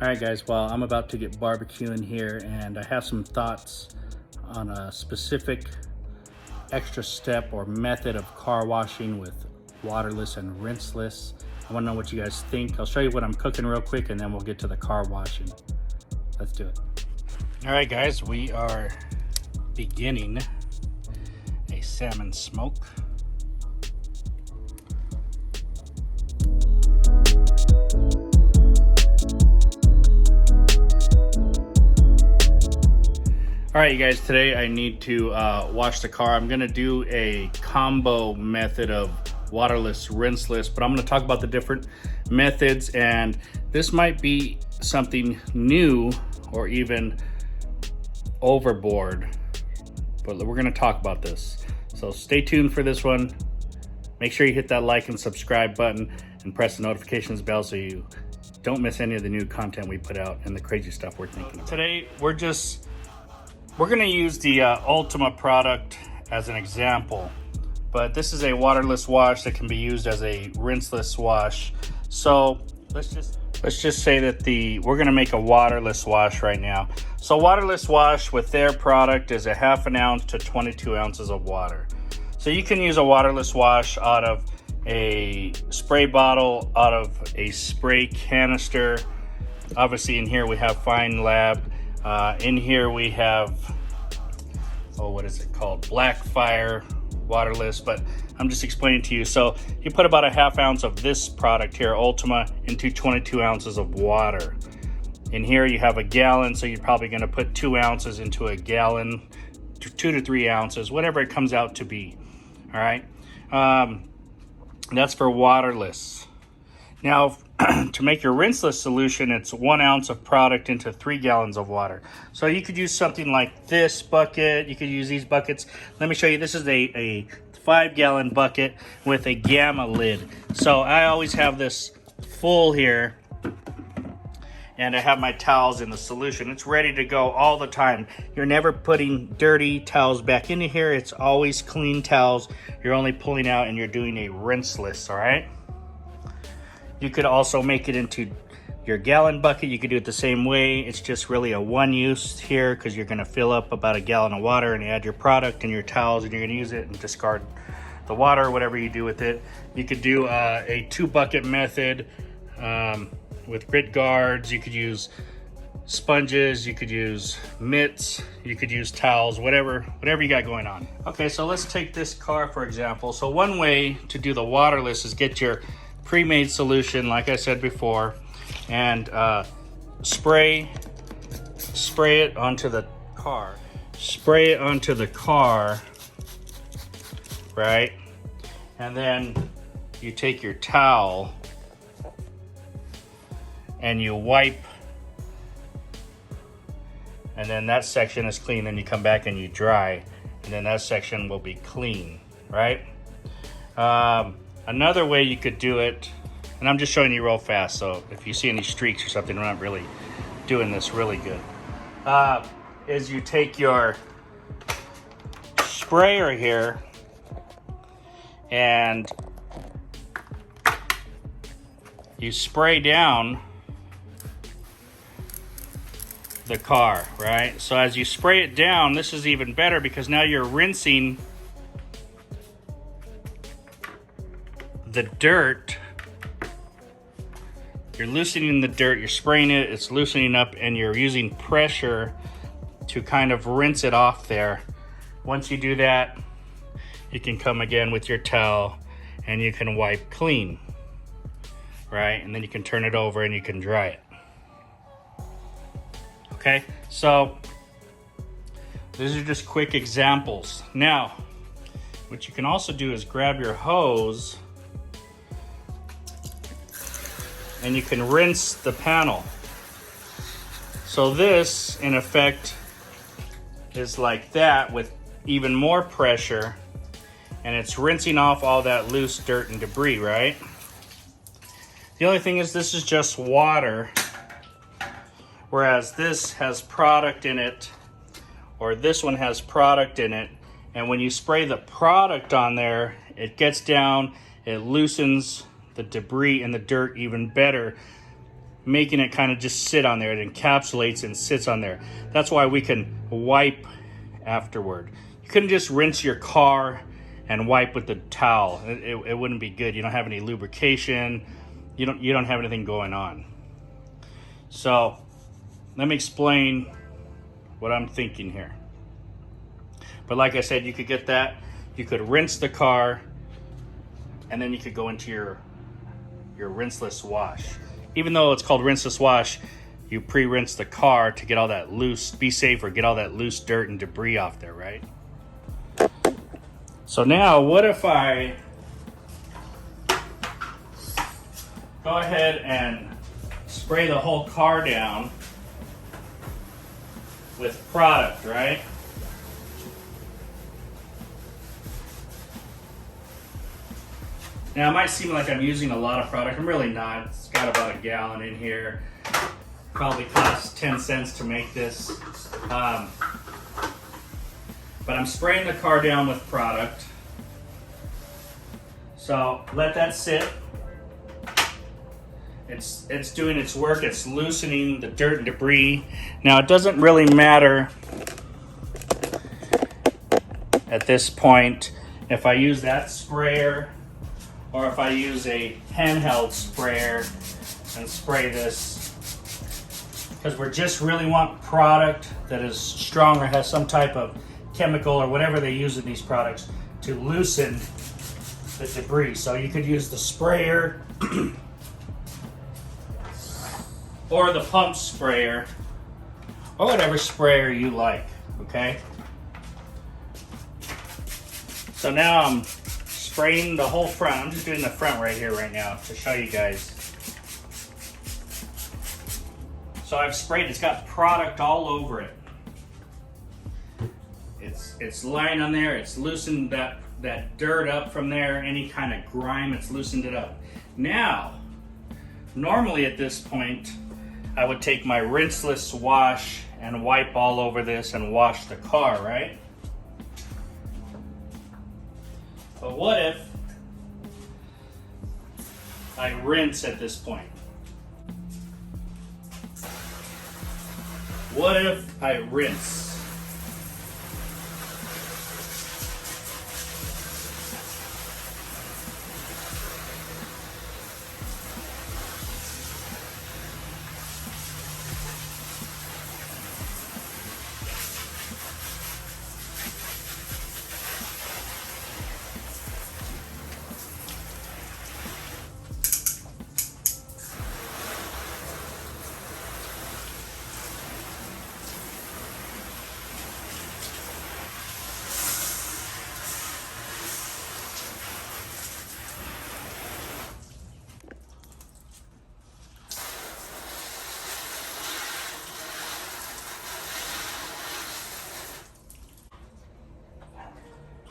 Alright guys, well I'm about to get barbecuing here and I have some thoughts on a specific extra step or method of car washing with waterless and rinseless. I want to know what you guys think. I'll show you what I'm cooking real quick and then we'll get to the car washing. Let's do it. Alright guys, we are beginning a salmon smoke. Alright you guys, today I need to wash the car. I'm going to do a combo method of waterless, rinseless, but I'm going to talk about the different methods, and this might be something new or even overboard, but we're going to talk about this. So stay tuned for this one. Make sure you hit that like and subscribe button and press the notifications bell so you don't miss any of the new content we put out and the crazy stuff we're thinking about. Today we're going to use the Ultima product as an example, but this is a waterless wash that can be used as a rinseless wash. So let's just say that we're going to make a waterless wash right now. So waterless wash with their product is a ½ an ounce to 22 ounces of water. So you can use a waterless wash out of a spray bottle, out of a spray canister. Obviously in here we have Fine Lab. In here we have, what is it called? Black Fire waterless, but I'm just explaining to you. So you put about a ½ ounce of this product here, Ultima, into 22 ounces of water. In here you have a gallon, so you're probably going to put 2 ounces into a gallon, 2 to 3 ounces, whatever it comes out to be. All right, that's for waterless. Now, to make your rinseless solution, it's 1 ounce of product into 3 gallons of water. So you could use something like this bucket. You could use these buckets. Let me show you. This is a 5-gallon bucket with a gamma lid. So I always have this full here, and I have my towels in the solution. It's ready to go all the time. You're never putting dirty towels back into here. It's always clean towels. You're only pulling out and you're doing a rinseless, all right? You could also make it into your gallon bucket. You could do it the same way. It's just really a one use here because you're going to fill up about a gallon of water and add your product and your towels, and you're going to use it and discard the water or whatever you do with it. You could do a 2-bucket method with grit guards. You could use sponges, you could use mitts, you could use towels, whatever you got going on. Okay, so let's take this car for example. So one way to do the waterless is get your pre-made solution, like I said before, and spray it onto the car. Spray it onto the car, right? And then you take your towel and you wipe, and then that section is clean. Then you come back and you dry, and then that section will be clean, right? Another way you could do it, and I'm just showing you real fast, so if you see any streaks or something, we're not really doing this really good, is you take your sprayer here and you spray down the car, right? So as you spray it down, this is even better because now you're rinsing the dirt. You're loosening the dirt, you're spraying it, it's loosening up, and you're using pressure to kind of rinse it off there. Once you do that, you can come again with your towel and you can wipe clean, right? And then you can turn it over and you can dry it. Okay, so these are just quick examples. Now, what you can also do is grab your hose and you can rinse the panel. So this, in effect, is like that with even more pressure, and it's rinsing off all that loose dirt and debris, right? The only thing is this is just water, whereas this has product in it, or this one has product in it, and when you spray the product on there, it gets down, it loosens the debris and the dirt even better. making it kind of just sit on there. It encapsulates and sits on there. That's why we can wipe afterward. You couldn't just rinse your car and wipe with the towel. It wouldn't be good. You don't have any lubrication. You don't have anything going on. So let me explain what I'm thinking here. But like I said, you could get that. You could rinse the car, and then you could go into your rinseless wash. Even though it's called rinseless wash, you pre-rinse the car to get all that loose, be safe, or get all that loose dirt and debris off there, right? So now, what if I go ahead and spray the whole car down with product, right? Now, it might seem like I'm using a lot of product. I'm really not. It's got about a gallon in here. Probably costs 10 cents to make this. But I'm spraying the car down with product. So let that sit. It's doing its work. It's loosening the dirt and debris. Now, it doesn't really matter at this point if I use that sprayer or if I use a handheld sprayer and spray this, because we just really want product that is strong or has some type of chemical or whatever they use in these products to loosen the debris. So you could use the sprayer or the pump sprayer or whatever sprayer you like, okay? So now I'm spraying the whole front. I'm just doing the front right here right now to show you guys. So I've sprayed, it's got product all over it. It's lying on there, it's loosened that dirt up from there, any kind of grime, it's loosened it up. Now, normally at this point, I would take my rinseless wash and wipe all over this and wash the car, right? But what if I rinse at this point? What if I rinse?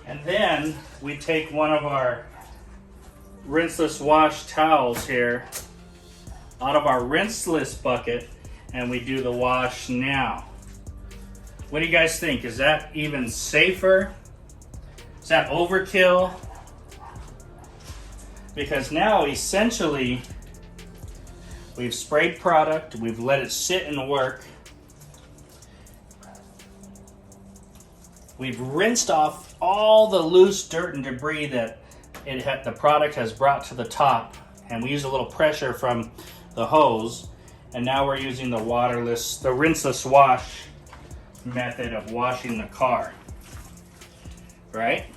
And then we take one of our rinseless wash towels here out of our rinseless bucket and we do the wash now. What do you guys think? Is that even safer? Is that overkill? Because now essentially we've sprayed product, we've let it sit and work. We've rinsed off all the loose dirt and debris that the product has brought to the top, and we use a little pressure from the hose, and now we're using the rinseless wash method of washing the car, right?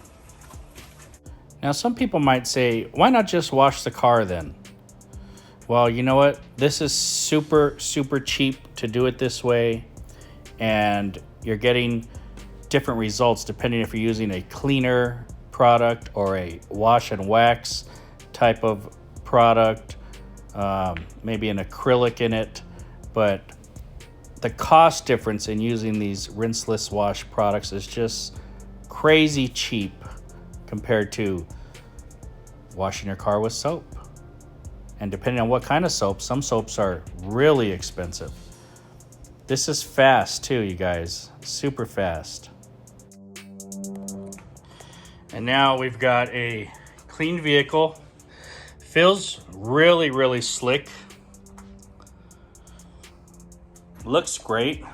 Now some people might say, why not just wash the car then? Well, you know what? This is super, super cheap to do it this way, and you're getting different results depending if you're using a cleaner product or a wash and wax type of product, maybe an acrylic in it. But the cost difference in using these rinseless wash products is just crazy cheap compared to washing your car with soap. And depending on what kind of soap, some soaps are really expensive. This is fast too, you guys, super fast. And now we've got a clean vehicle. Feels really, really slick. Looks great.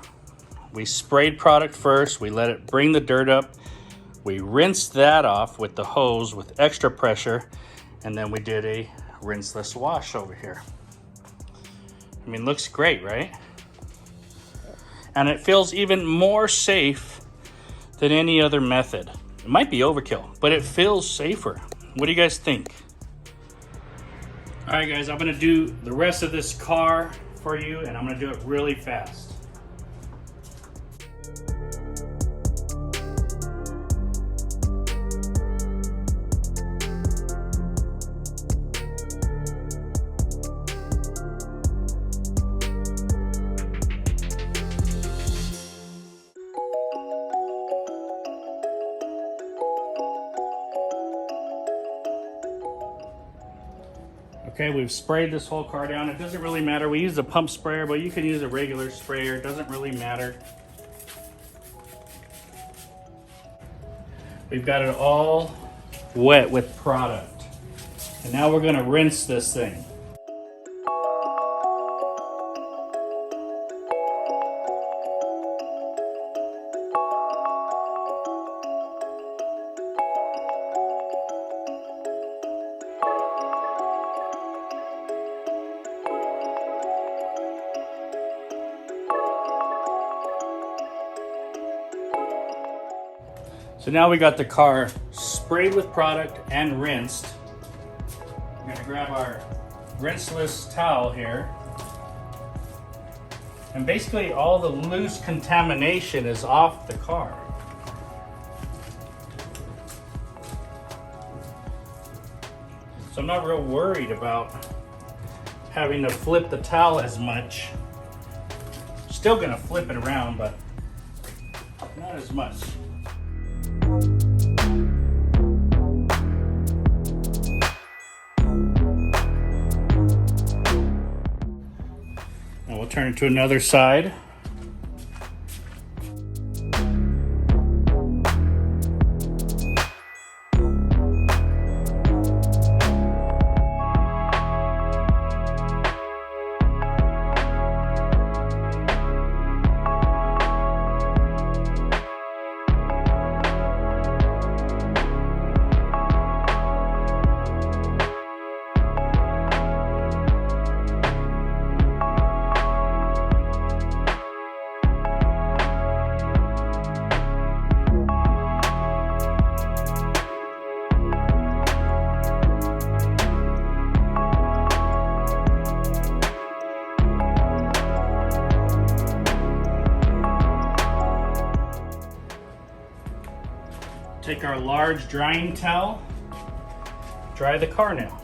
We sprayed product first, we let it bring the dirt up, we rinsed that off with the hose with extra pressure, and then we did a rinseless wash over here. I mean, looks great, right? And it feels even more safe than any other method. It might be overkill, but it feels safer. What do you guys think? All right, guys, I'm gonna do the rest of this car for you, and I'm gonna do it really fast. Okay, we've sprayed this whole car down. It doesn't really matter. We use a pump sprayer, but you can use a regular sprayer. It doesn't really matter. We've got it all wet with product. And now we're gonna rinse this thing. So now we got the car sprayed with product and rinsed. We're gonna grab our rinseless towel here. And basically all the loose contamination is off the car. So I'm not real worried about having to flip the towel as much. Still gonna flip it around, but not as much. Now we'll turn it to another side. Take our large drying towel, dry the car now.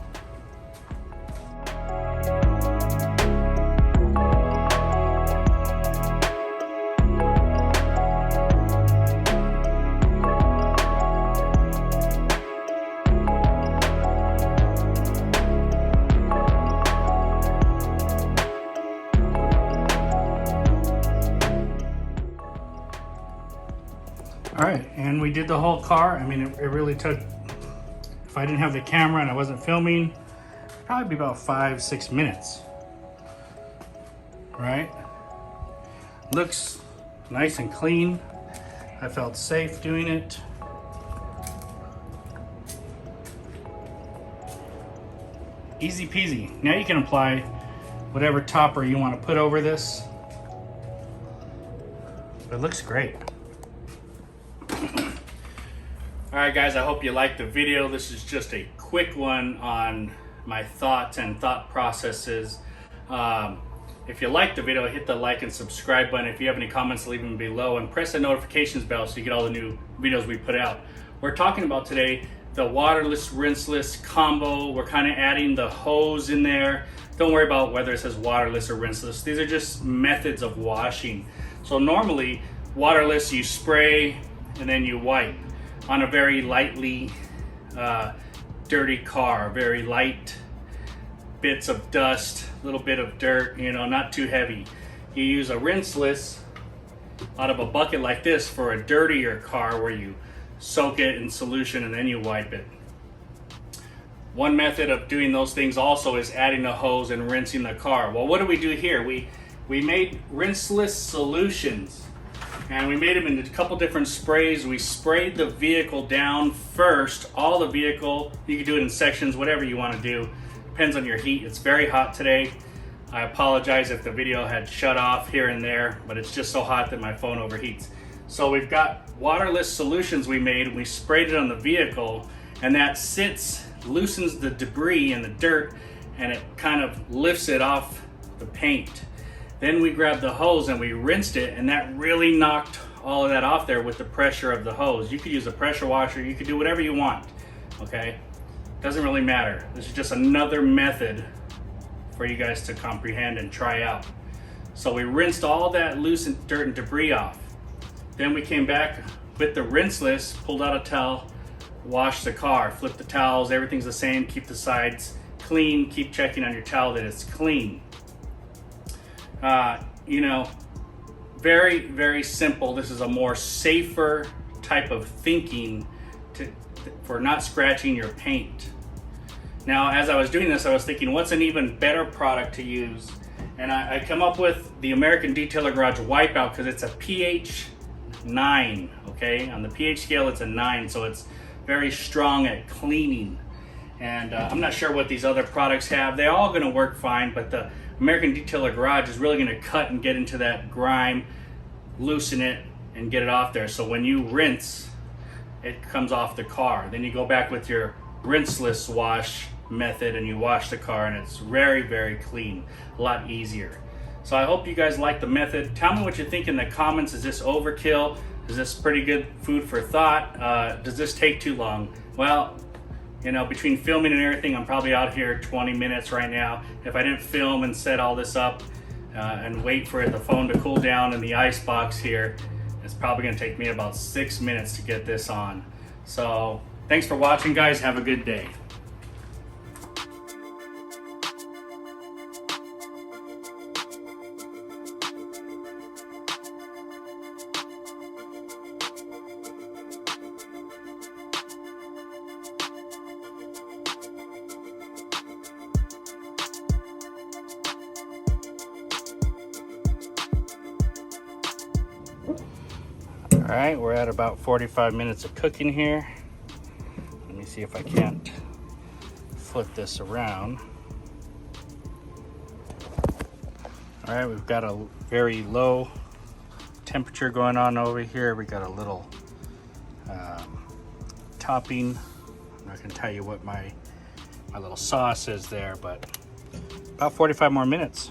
All right, and we did the whole car. I mean, it really took, if I didn't have the camera and I wasn't filming, probably be about 5-6 minutes. Right? Looks nice and clean. I felt safe doing it. Easy peasy. Now you can apply whatever topper you want to put over this. But it looks great. All right, guys, I hope you liked the video. This is just a quick one on my thoughts and thought processes. If you liked the video, hit the like and subscribe button. If you have any comments, leave them below and press the notifications bell so you get all the new videos we put out. We're talking about today the waterless, rinseless combo. We're kind of adding the hose in there. Don't worry about whether it says waterless or rinseless. These are just methods of washing. So normally, waterless, you spray and then you wipe on a very lightly dirty car, very light bits of dust, a little bit of dirt, you know, not too heavy. You use a rinseless out of a bucket like this for a dirtier car where you soak it in solution and then you wipe it. One method of doing those things also is adding a hose and rinsing the car. Well, what do we do here? We We made rinseless solutions, and we made them in a couple different sprays. We sprayed the vehicle down first, all the vehicle. You can do it in sections, whatever you want to do. Depends on your heat. It's very hot today. I apologize if the video had shut off here and there, but it's just so hot that my phone overheats. So we've got waterless solutions we made. We sprayed it on the vehicle, and that loosens the debris and the dirt, and it kind of lifts it off the paint. Then we grabbed the hose and we rinsed it, and that really knocked all of that off there with the pressure of the hose. You could use a pressure washer, you could do whatever you want, okay? Doesn't really matter. This is just another method for you guys to comprehend and try out. So we rinsed all that loose dirt and debris off. Then we came back with the rinseless, pulled out a towel, washed the car, flipped the towels, everything's the same, keep the sides clean, keep checking on your towel that it's clean. You know, very, very simple. This is a more safer type of thinking for not scratching your paint. Now, as I was doing this, I was thinking, what's an even better product to use? And I come up with the American Detailer Garage Wipeout because it's a pH 9, okay? On the pH scale, it's a 9, so it's very strong at cleaning. And I'm not sure what these other products have. They're all gonna work fine, but the American Detailer Garage is really gonna cut and get into that grime, loosen it, and get it off there. So when you rinse, it comes off the car. Then you go back with your rinseless wash method and you wash the car, and it's very, very clean, a lot easier. So I hope you guys like the method. Tell me what you think in the comments. Is this overkill? Is this pretty good food for thought? Does this take too long? Well, you know, between filming and everything, I'm probably out here 20 minutes right now. If I didn't film and set all this up and wait for the phone to cool down in the ice box here, it's probably gonna take me about 6 minutes to get this on. So thanks for watching, guys. Have a good day. All right, we're at about 45 minutes of cooking here. Let me see if I can't flip this around. All right, we've got a very low temperature going on over here. We got a little topping. I'm not gonna tell you what my little sauce is there, but about 45 more minutes.